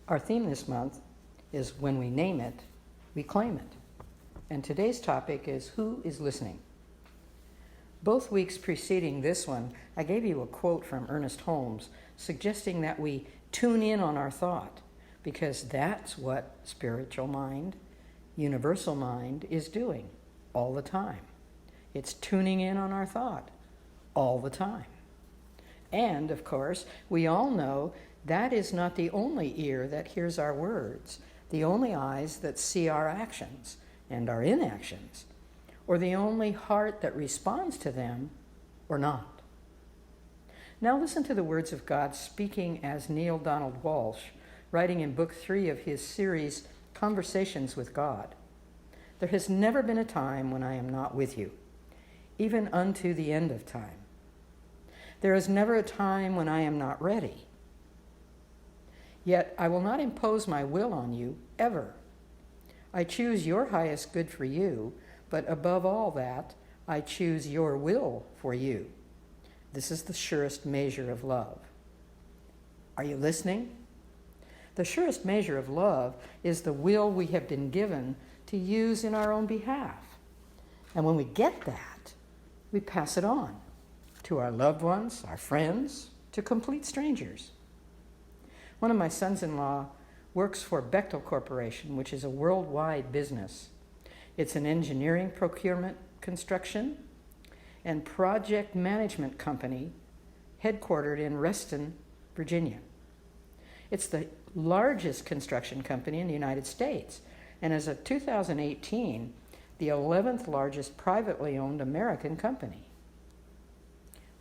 Our theme this month is when we name it, we claim it. And today's topic is who is listening? Both weeks preceding this one, I gave you a quote from Ernest Holmes suggesting that we tune in on our thought because that's what spiritual mind, universal mind is doing all the time. It's tuning in on our thought all the time. And, of course, we all know that is not the only ear that hears our words, the only eyes that see our actions and our inactions, or the only heart that responds to them or not. Now listen to the words of God speaking as Neale Donald Walsch, writing in Book 3 of his series, Conversations with God. There has never been a time when I am not with you, even unto the end of time. There is never a time when I am not ready. Yet I will not impose my will on you, ever. I choose your highest good for you, but above all that, I choose your will for you. This is the surest measure of love. Are you listening? The surest measure of love is the will we have been given to use in our own behalf. And when we get that, we pass it on to our loved ones, our friends, to complete strangers. One of my sons-in-law works for Bechtel Corporation, which is a worldwide business. It's an engineering, procurement, construction, and project management company headquartered in Reston, Virginia. It's the largest construction company in the United States, and as of 2018, the 11th largest privately owned American company.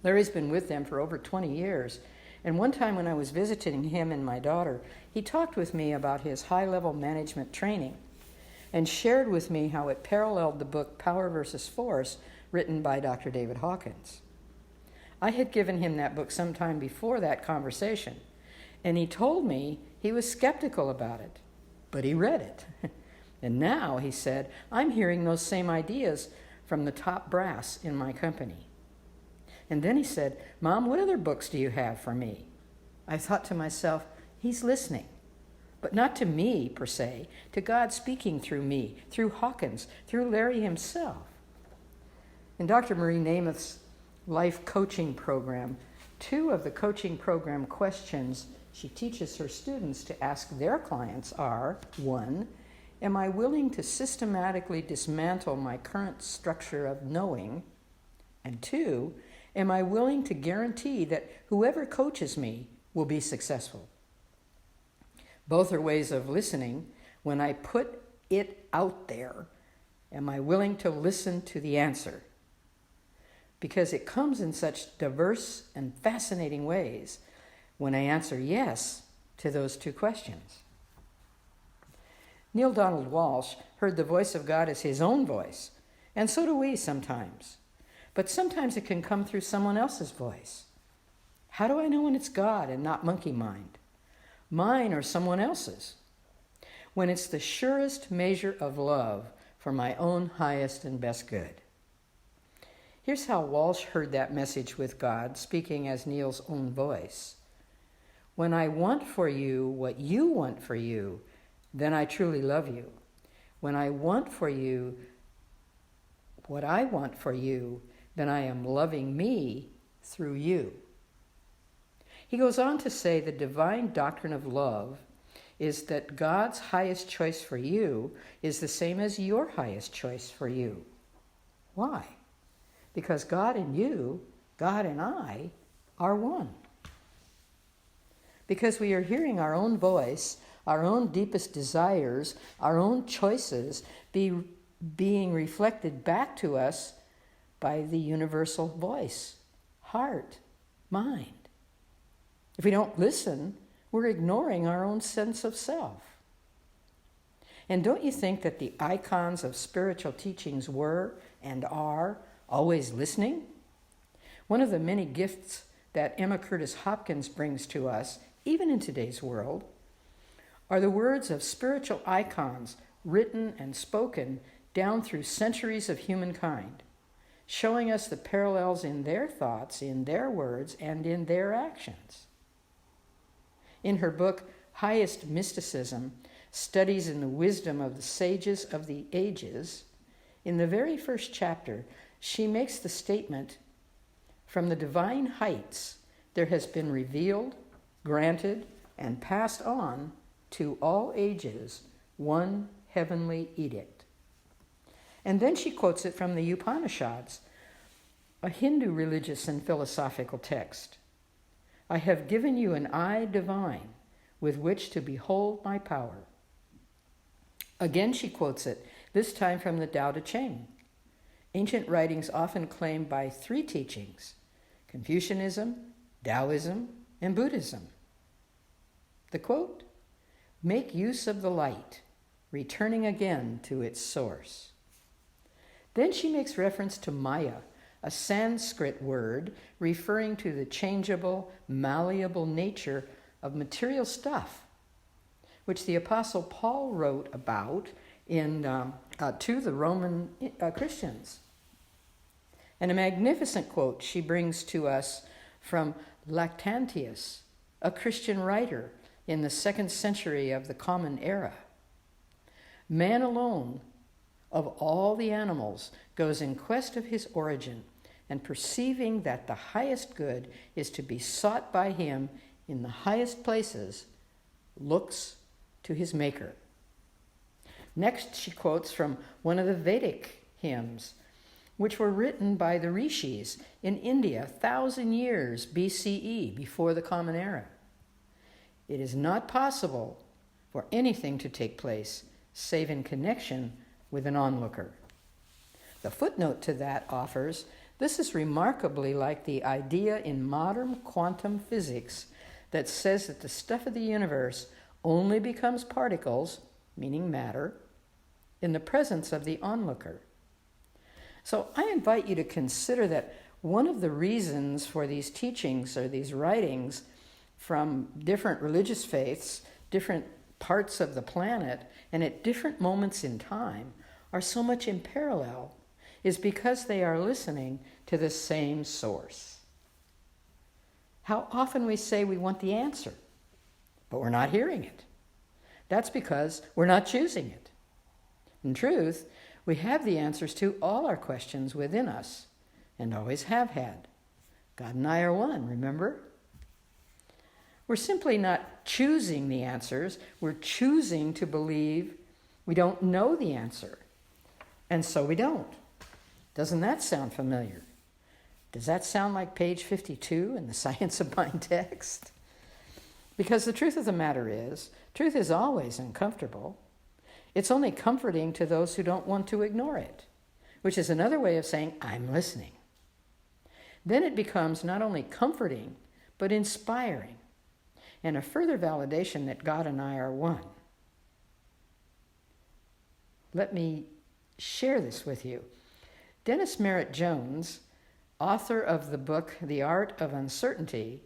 Larry's been with them for over 20 years, and one time when I was visiting him and my daughter, he talked with me about his high-level management training and shared with me how it paralleled the book Power versus Force written by Dr. David Hawkins. I had given him that book sometime before that conversation, and he told me he was skeptical about it, but he read it. And now, he said, I'm hearing those same ideas from the top brass in my company. And then he said, Mom, what other books do you have for me? I thought to myself, he's listening, but not to me per se, to God speaking through me, through Hawkins, through Larry himself. In Dr. Marie Namath's life coaching program, 2 of the coaching program questions she teaches her students to ask their clients are, 1, am I willing to systematically dismantle my current structure of knowing? And 2, am I willing to guarantee that whoever coaches me will be successful? Both are ways of listening. When I put it out there, am I willing to listen to the answer? Because it comes in such diverse and fascinating ways when I answer yes to those 2 questions. Neale Donald Walsch heard the voice of God as his own voice, and so do we sometimes. But sometimes it can come through someone else's voice. How do I know when it's God and not monkey mind? Mine or someone else's? When it's the surest measure of love for my own highest and best good. Here's how Walsh heard that message with God, speaking as Neale's own voice. When I want for you what you want for you, then I truly love you. When I want for you what I want for you, then I am loving me through you. He goes on to say the divine doctrine of love is that God's highest choice for you is the same as your highest choice for you. Why? Because God and you, God and I, are one. Because we are hearing our own voice, our own deepest desires, our own choices being reflected back to us by the universal voice, heart, mind. If we don't listen, we're ignoring our own sense of self. And don't you think that the icons of spiritual teachings were and are always listening? One of the many gifts that Emma Curtis Hopkins brings to us, even in today's world, are the words of spiritual icons written and spoken down through centuries of humankind, showing us the parallels in their thoughts, in their words, and in their actions. In her book, highest mysticism, studies in the wisdom of the sages of the ages, in the very first chapter, she makes the statement, from the divine heights, there has been revealed, granted, and passed on to all ages one heavenly edict. And then she quotes it from the Upanishads, a Hindu religious and philosophical text. I have given you an eye divine with which to behold my power. Again she quotes it, this time from the Tao Te Ching. Ancient writings often claim by three teachings, Confucianism, Taoism, and Buddhism. The quote, make use of the light, returning again to its source. Then she makes reference to Maya, a Sanskrit word referring to the changeable, malleable nature of material stuff, which the Apostle Paul wrote about to the Roman Christians. And a magnificent quote she brings to us from Lactantius, a Christian writer in the 2nd century of the Common Era. Man alone of all the animals goes in quest of his origin, and perceiving that the highest good is to be sought by him in the highest places, looks to his maker. Next, she quotes from one of the Vedic hymns, which were written by the rishis in India 1,000 years BCE, before the Common Era. It is not possible for anything to take place save in connection with an onlooker. The footnote to that offers, this is remarkably like the idea in modern quantum physics that says that the stuff of the universe only becomes particles, meaning matter, in the presence of the onlooker. So I invite you to consider that one of the reasons for these teachings or these writings from different religious faiths, different parts of the planet, and at different moments in time are so much in parallel is because they are listening to the same source. How often we say we want the answer, but we're not hearing it. That's because we're not choosing it. In truth, we have the answers to all our questions within us, and always have had. God and I are one, remember? We're simply not choosing the answers, we're choosing to believe we don't know the answer, and so we don't. Doesn't that sound familiar? Does that sound like page 52 in the Science of Mind text? Because the truth of the matter is, truth is always uncomfortable. It's only comforting to those who don't want to ignore it, which is another way of saying, I'm listening. Then it becomes not only comforting, but inspiring, and a further validation that God and I are one. Let me share this with you. Dennis Merritt Jones, author of the book The Art of Uncertainty,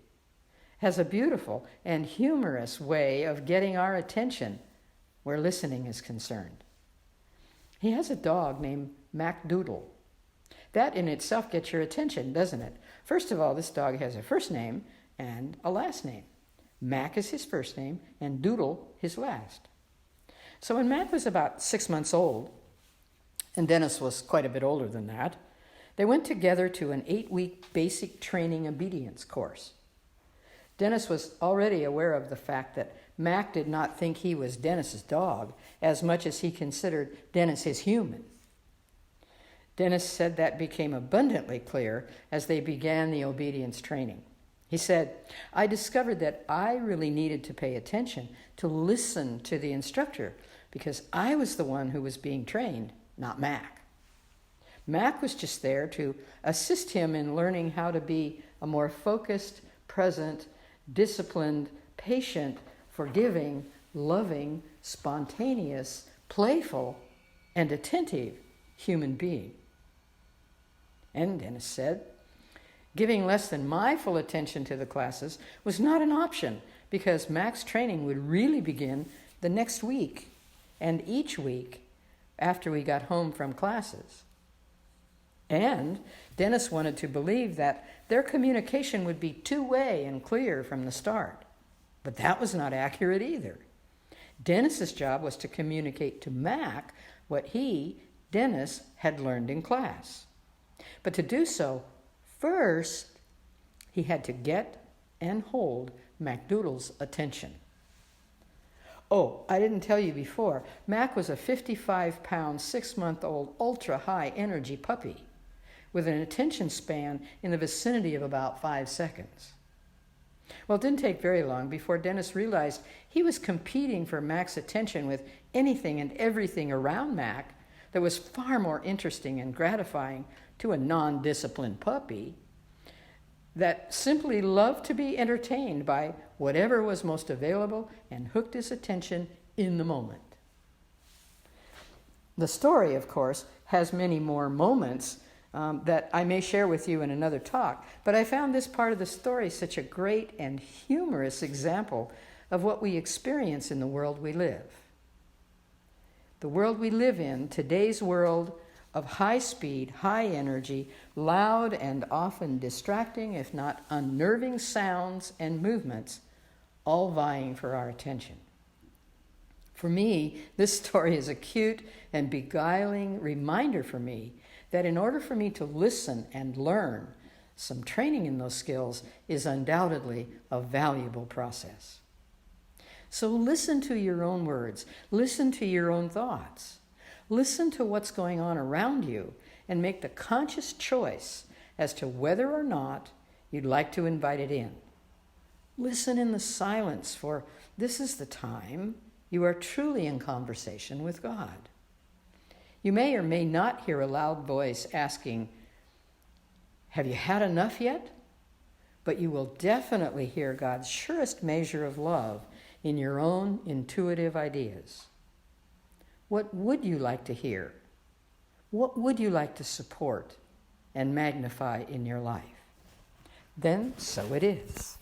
has a beautiful and humorous way of getting our attention where listening is concerned. He has a dog named Mac Doodle. That in itself gets your attention, doesn't it? First of all, this dog has a first name and a last name. Mac is his first name and Doodle his last. So when Mac was about 6 months old, and Dennis was quite a bit older than that, they went together to an 8-week basic training obedience course. Dennis was already aware of the fact that Mac did not think he was Dennis's dog as much as he considered Dennis his human. Dennis said that became abundantly clear as they began the obedience training. He said, I discovered that I really needed to pay attention, to listen to the instructor, because I was the one who was being trained, not Mac. Mac was just there to assist him in learning how to be a more focused, present, disciplined, patient, forgiving, loving, spontaneous, playful, and attentive human being. And Dennis said, giving less than my full attention to the classes was not an option because Mac's training would really begin the next week and each week after we got home from classes. And Dennis wanted to believe that their communication would be two-way and clear from the start. But that was not accurate either. Dennis's job was to communicate to Mac what he, Dennis, had learned in class. But to do so, first, he had to get and hold MacDoodle's attention. Oh, I didn't tell you before, Mac was a 55-pound, 6-month-old, ultra-high energy puppy with an attention span in the vicinity of about 5 seconds. Well, it didn't take very long before Dennis realized he was competing for Mac's attention with anything and everything around Mac that was far more interesting and gratifying to a non-disciplined puppy that simply loved to be entertained by whatever was most available and hooked his attention in the moment. The story, of course, has many more moments that I may share with you in another talk, but I found this part of the story such a great and humorous example of what we experience in the world we live. The world we live in, today's world of high speed, high energy, loud and often distracting, if not unnerving sounds and movements, all vying for our attention. For me, this story is a cute and beguiling reminder for me that in order for me to listen and learn, some training in those skills is undoubtedly a valuable process. So listen to your own words, listen to your own thoughts, listen to what's going on around you, and make the conscious choice as to whether or not you'd like to invite it in. Listen in the silence, for this is the time you are truly in conversation with God. You may or may not hear a loud voice asking, "Have you had enough yet?" But you will definitely hear God's surest measure of love in your own intuitive ideas. What would you like to hear? What would you like to support and magnify in your life? Then so it is.